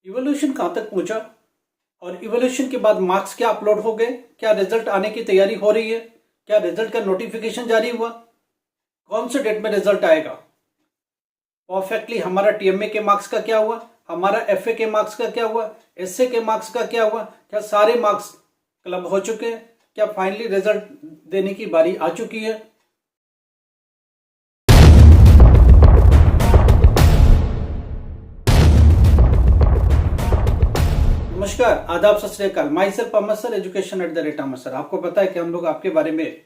Evolution कहाँ तक पहुंचा और इवोल्यूशन के बाद मार्क्स क्या अपलोड हो गए, क्या रिजल्ट आने की तैयारी हो रही है, क्या रिजल्ट का नोटिफिकेशन जारी हुआ, कौन से डेट में रिजल्ट आएगा, परफेक्टली हमारा टीएमए के मार्क्स का क्या हुआ, हमारा एफए के मार्क्स का क्या हुआ, एसए के मार्क्स का क्या हुआ, क्या सारे मार्क्स क्लब हो चुके हैं, क्या फाइनली रिजल्ट देने की बारी आ चुकी है। नमस्कार, आदाब, सत श्री अकाल। My self Amar sir, education @Amar sir. आपको पता है कि हम लोग आपके बारे में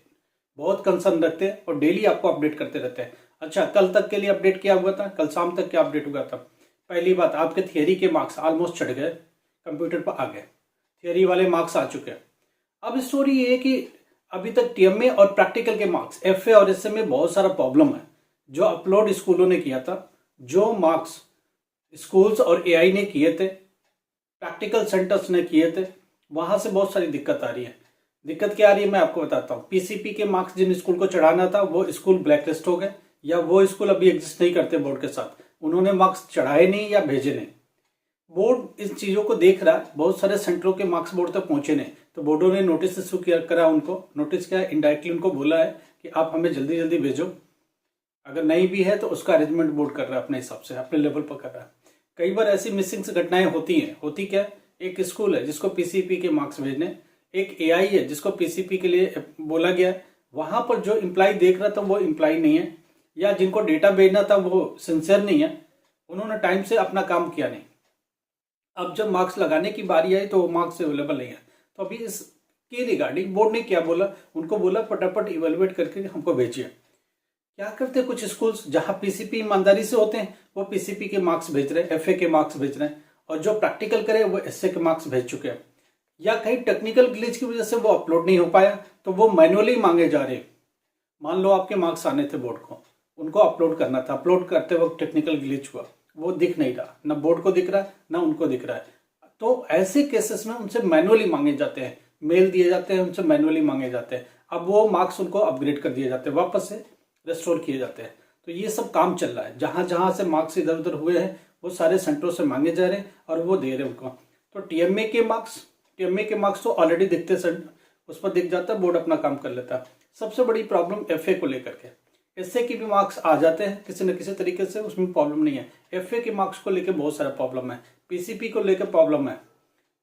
बहुत कंसर्न रखते हैं और डेली आपको अपडेट करते रहते हैं। अच्छा, कल तक के लिए अपडेट क्या हुआ था, कल शाम तक क्या अपडेट हुआ था। पहली बात, आपके थियरी के मार्क्स ऑलमोस्ट चढ़ गए, कंप्यूटर पर आ गए, थियरी वाले मार्क्स आ चुके हैं। अब स्टोरी ये है कि अभी तक टीएमए और प्रैक्टिकल के मार्क्स एफए और एसए में बहुत सारा प्रॉब्लम है। जो अपलोड स्कूलों ने किया था, जो मार्क्स स्कूल्स और एआई ने किए थे, प्रैक्टिकल सेंटर्स ने किए थे, वहां से बहुत सारी दिक्कत आ रही है। दिक्कत क्या आ रही है मैं आपको बताता हूँ। पीसीपी के मार्क्स जिन स्कूल को चढ़ाना था वो स्कूल ब्लैकलिस्ट हो गए, या वो स्कूल अभी एग्जिस्ट नहीं करते बोर्ड के साथ, उन्होंने मार्क्स चढ़ाए नहीं या भेजे नहीं। बोर्ड इन चीजों को देख रहा है, बहुत सारे सेंटरों के मार्क्स बोर्ड तक पहुंचे नहीं, तो बोर्डों ने नोटिस इशू करा उनको, नोटिस क्या इनडायरेक्टली उनको बोला है कि आप हमें जल्दी जल्दी भेजो। अगर नहीं भी है तो उसका अरेंजमेंट बोर्ड कर रहा है अपने हिसाब से, अपने लेवल पर कर रहा है। कई बार ऐसी मिसिंग घटनाएं होती हैं। होती क्या, एक स्कूल है जिसको पीसीपी के मार्क्स भेजने, एक एआई है जिसको पीसीपी के लिए बोला गया है, वहां पर जो इम्प्लाई देख रहा था वो इम्प्लाई नहीं है, या जिनको डेटा भेजना था वो सिंसियर नहीं है, उन्होंने टाइम से अपना काम किया नहीं। अब जब मार्क्स लगाने की बारी आई तो वो मार्क्स अवेलेबल नहीं है। तो अभी इसके रिगार्डिंग बोर्ड ने क्या बोला, उनको बोला फटाफट इवेलुएट करके हमको भेजिए। क्या करते हैं कुछ स्कूल्स, जहां पीसीपी ईमानदारी से होते हैं वो पीसीपी के मार्क्स भेज रहे हैं, एफए के मार्क्स भेज रहे हैं, और जो प्रैक्टिकल करे वो एसए के मार्क्स भेज चुके हैं। या कहीं टेक्निकल ग्लिच की वजह से वो अपलोड नहीं हो पाया तो वो मैनुअली मांगे जा रहे हैं। मान लो आपके मार्क्स आने थे बोर्ड को, उनको अपलोड करना था, अपलोड करते वक्त टेक्निकल ग्लिच हुआ, वो दिख नहीं रहा, ना बोर्ड को दिख रहा है ना उनको दिख रहा है, तो ऐसे केसेस में उनसे मैनुअली मांगे जाते हैं, मेल दिए जाते हैं, उनसे मैनुअली मांगे जाते हैं। अब वो मार्क्स उनको अपग्रेड कर दिए जाते हैं, वापस से रेस्टोर किए जाते हैं। तो ये सब काम चल रहा है, जहां जहां से मार्क्स इधर उधर हुए हैं वो सारे सेंटरों से मांगे जा रहे हैं और वो दे रहे हैं उनको। तो टीएमए के मार्क्स तो ऑलरेडी दिखते सर, उस पर दिख जाता है, बोर्ड अपना काम कर लेता है। सबसे बड़ी प्रॉब्लम एफए को लेकर के, एसए के भी मार्क्स आ जाते हैं किसी न किसी तरीके से, उसमें प्रॉब्लम नहीं है। एफए के मार्क्स को लेकर बहुत सारा प्रॉब्लम है, पीसीपी को लेकर प्रॉब्लम है।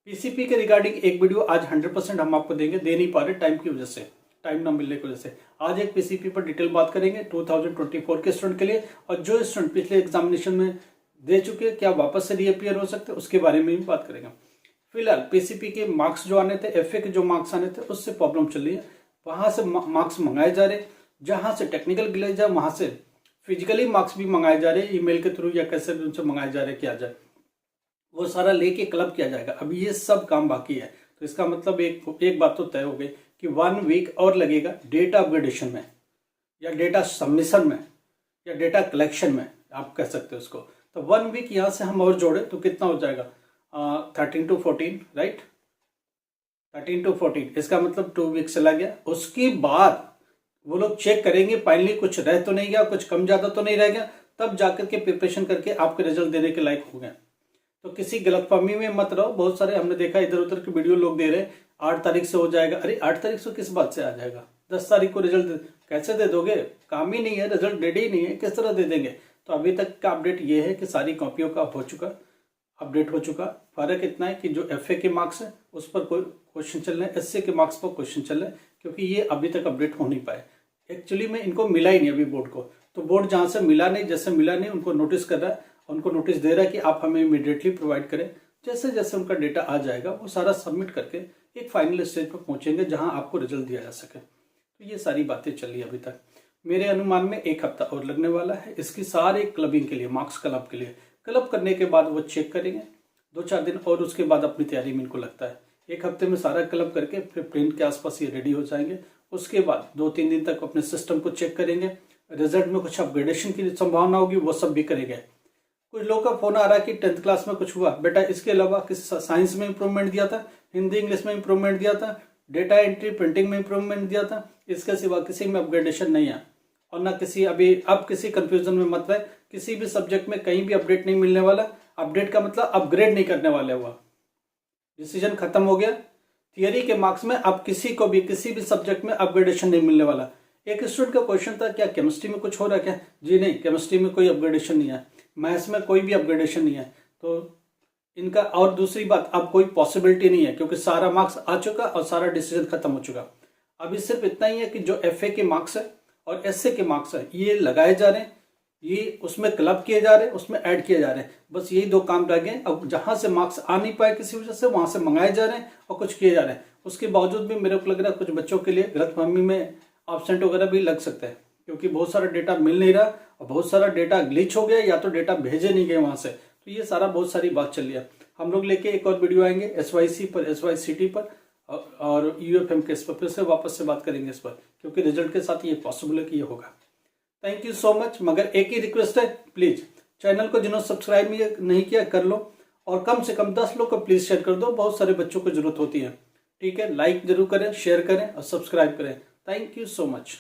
पीसीपी के रिगार्डिंग एक वीडियो आज 100% हम आपको देंगे, दे नहीं पा रहे टाइम की वजह से, टाइम ना मिलने की वजह से। आज एक पीसीपी पर डिटेल बात करेंगे 2024 के स्टूडेंट के लिए, और जो स्टूडेंट पिछले एग्जामिनेशन में दे चुके हैं क्या वापस से रीअपियर हो सकते हैं उसके बारे में भी बात करेंगे। फिलहाल पीसीपी के मार्क्स जो आने थे, एफए के जो मार्क्स आने थे, उससे प्रॉब्लम चल रही है। वहां से मार्क्स मंगाए जा रहे, जहां से टेक्निकल ग्लिच है वहां से फिजिकली मार्क्स भी मंगाए जा रहे, ईमेल के थ्रू या कैसे भी उनसे मंगाए जा रहे, किया जाए वो सारा लेके क्लब किया जाएगा। अभी ये सब काम बाकी है। तो इसका मतलब एक बात तो तय हो गई कि 1 वीक और लगेगा डेटा अपग्रेडेशन में, या डेटा सबमिशन में, या डेटा कलेक्शन में, आप कह सकते हो उसको। तो 1 वीक यहाँ से हम और जोड़े तो कितना हो जाएगा, 13 to 14, राइट, 13 to 14, इसका मतलब 2 वीक चला गया। उसके बाद वो लोग चेक करेंगे फाइनली कुछ रह तो नहीं गया, कुछ कम ज्यादा तो नहीं रह गया, तब जाकर के प्रिपरेशन करके आपके रिजल्ट देने के लायक हो गए। तो किसी गलतफहमी में मत रहो। बहुत सारे हमने देखा इधर उधर की वीडियो लोग दे रहे 8 तारीख से हो जाएगा। अरे 8 तारीख से किस बात से आ जाएगा, 10 तारीख को रिजल्ट कैसे दे दोगे, काम ही नहीं है, रिजल्ट रेडी ही नहीं है, किस तरह दे देंगे। तो अभी तक का अपडेट ये है कि सारी कॉपियों का हो चुका, अपडेट हो चुका। फर्क इतना है कि जो एफए के मार्क्स है उस पर कोई क्वेश्चन चल रहे हैं, एसए के मार्क्स पर क्वेश्चन चल रहे हैं, क्योंकि ये अभी तक अपडेट हो नहीं पाए। एक्चुअली में इनको मिला ही नहीं अभी बोर्ड को, तो बोर्ड जहां से मिला नहीं, जैसे मिला नहीं उनको नोटिस कर रहा है, उनको नोटिस दे रहा है कि आप हमें इमीडिएटली प्रोवाइड करें। जैसे जैसे उनका डेटा आ जाएगा वो सारा सबमिट करके एक फाइनल स्टेज पर पहुंचेंगे जहां आपको रिजल्ट दिया जा सके। तो ये सारी बातें चली अभी तक। मेरे अनुमान में 1 हफ्ता और लगने वाला है इसकी सारे क्लबिंग के लिए, मार्क्स क्लब के लिए। क्लब करने के बाद वो चेक करेंगे 2-4 दिन, और उसके बाद अपनी तैयारी में इनको लगता है 1 हफ्ते में सारा क्लब करके फिर प्रिंट के आसपास ये रेडी हो जाएंगे। उसके बाद 2-3 दिन तक अपने सिस्टम को चेक करेंगे, रिजल्ट में कुछ अपग्रेडेशन की संभावना होगी वो सब भी करेंगे। कुछ लोगों का फोन आ रहा है कि 10th क्लास में कुछ हुआ बेटा, इसके अलावा किसी साइंस में इंप्रूवमेंट दिया था, हिंदी इंग्लिश में इंप्रूवमेंट दिया था, डेटा एंट्री प्रिंटिंग में इंप्रूवमेंट दिया था, इसके सिवा किसी में अपग्रेडेशन नहीं है। और ना किसी, अभी अब किसी कंफ्यूजन में मत रहे, किसी भी सब्जेक्ट में कहीं भी अपडेट नहीं मिलने वाला। अपडेट का मतलब अपग्रेड नहीं करने वाले हुआ, डिसीजन खत्म हो गया। थियरी के मार्क्स में अब किसी को भी किसी भी सब्जेक्ट में अपग्रेडेशन नहीं मिलने वाला। एक स्टूडेंट का क्वेश्चन था, क्या केमिस्ट्री में कुछ हो रहा है क्या? जी नहीं, केमिस्ट्री में कोई अपग्रेडेशन नहीं है, मैथ्स में कोई भी अपग्रेडेशन नहीं है। तो इनका, और दूसरी बात, अब कोई पॉसिबिलिटी नहीं है क्योंकि सारा मार्क्स आ चुका और सारा डिसीजन खत्म हो चुका। अभी सिर्फ इतना ही है कि जो FA के मार्क्स है और SA के मार्क्स है ये लगाए जा रहे हैं, ये उसमें क्लब किए जा रहे हैं, उसमें ऐड किए जा रहे हैं। बस यही 2 काम रह गए। अब जहां से मार्क्स आ नहीं पाए किसी वजह से, वहां से मंगाए जा रहे हैं और कुछ किए जा रहे हैं। उसके बावजूद भी मेरे को लग रहा है कुछ बच्चों के लिए गलतफहमी में एब्सेंट वगैरह भी लग सकता है, क्योंकि बहुत सारा डेटा मिल नहीं रहा और बहुत सारा डेटा ग्लिच हो गया या तो डेटा भेजे नहीं गए वहां से। तो ये सारा बहुत सारी बात चल रही है। हम लोग लेके एक और वीडियो आएंगे SYC पर, SYCT पर और UFM केस पर, फिर से वापस से बात करेंगे इस पर, क्योंकि रिजल्ट के साथ ये पॉसिबल है कि ये होगा। Thank you so much. मगर एक ही रिक्वेस्ट है, प्लीज चैनल को जिन्होंने सब्सक्राइब नहीं किया कर लो, और कम से कम 10 लोग को प्लीज शेयर कर दो, बहुत सारे बच्चों को जरूरत होती है। ठीक है, लाइक जरूर करें, शेयर करें और सब्सक्राइब करें। Thank you so much.